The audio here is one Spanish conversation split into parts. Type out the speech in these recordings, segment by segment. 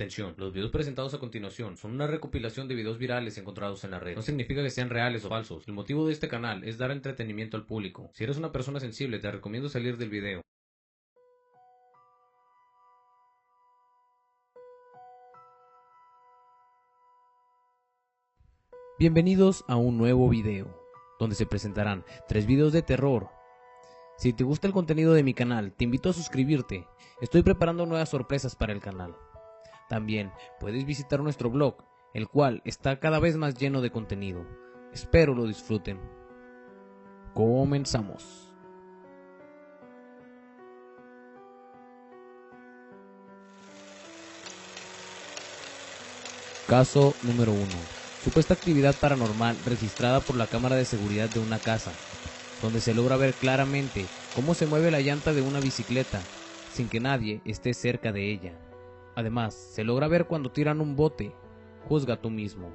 Atención, los videos presentados a continuación son una recopilación de videos virales encontrados en la red. No significa que sean reales o falsos. El motivo de este canal es dar entretenimiento al público. Si eres una persona sensible, te recomiendo salir del video. Bienvenidos a un nuevo video, donde se presentarán 3 videos de terror. Si te gusta el contenido de mi canal, te invito a suscribirte. Estoy preparando nuevas sorpresas para el canal. También puedes visitar nuestro blog, el cual está cada vez más lleno de contenido. Espero lo disfruten. Comenzamos. Caso número 1. Supuesta actividad paranormal registrada por la cámara de seguridad de una casa, donde se logra ver claramente cómo se mueve la llanta de una bicicleta, sin que nadie esté cerca de ella. Además, se logra ver cuando tiran un bote. Juzga tú mismo.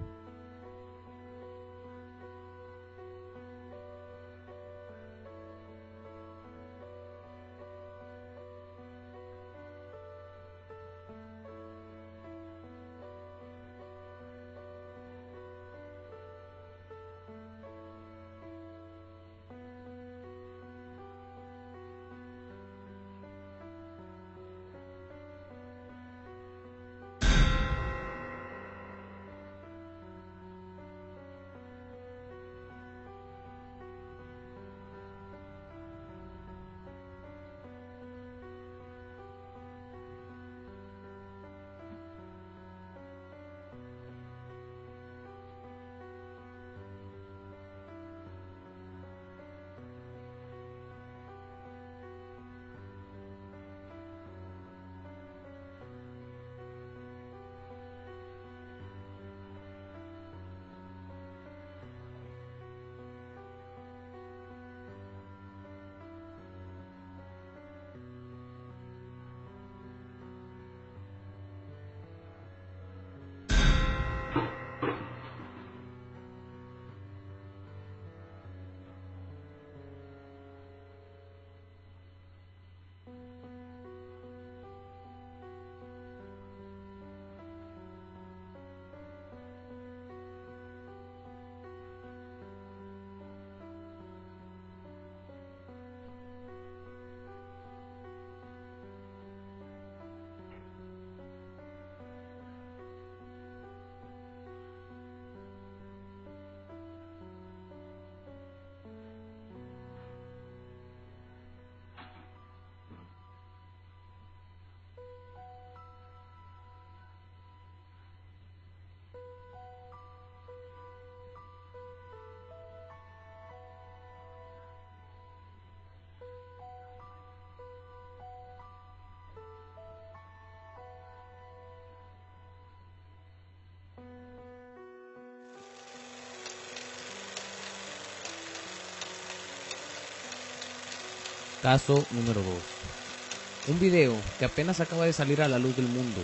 Caso número 2. Un video que apenas acaba de salir a la luz del mundo,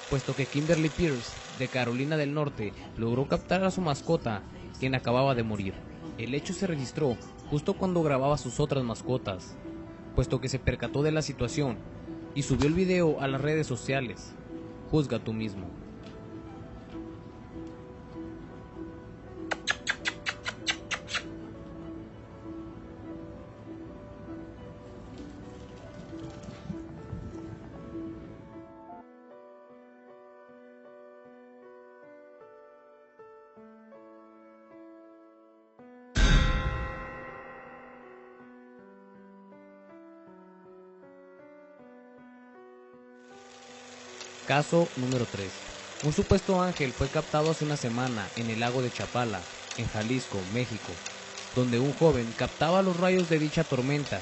puesto que Kimberly Pierce, de Carolina del Norte, logró captar a su mascota, quien acababa de morir. El hecho se registró justo cuando grababa sus otras mascotas, puesto que se percató de la situación y subió el video a las redes sociales. Juzga tú mismo. Caso número 3. Un supuesto ángel fue captado hace una semana en el lago de Chapala, en Jalisco, México, donde un joven captaba los rayos de dicha tormenta.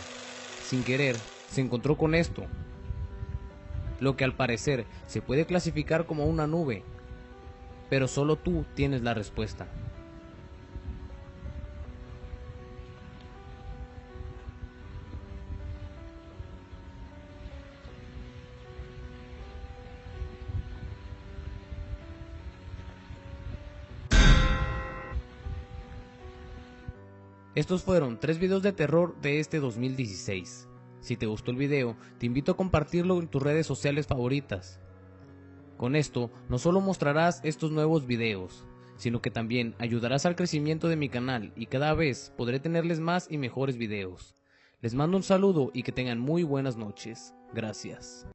Sin querer, se encontró con esto, lo que al parecer se puede clasificar como una nube, pero solo tú tienes la respuesta. Estos fueron 3 videos de terror de este 2016. Si te gustó el video, te invito a compartirlo en tus redes sociales favoritas. Con esto, no solo mostrarás estos nuevos videos, sino que también ayudarás al crecimiento de mi canal y cada vez podré tenerles más y mejores videos. Les mando un saludo y que tengan muy buenas noches. Gracias.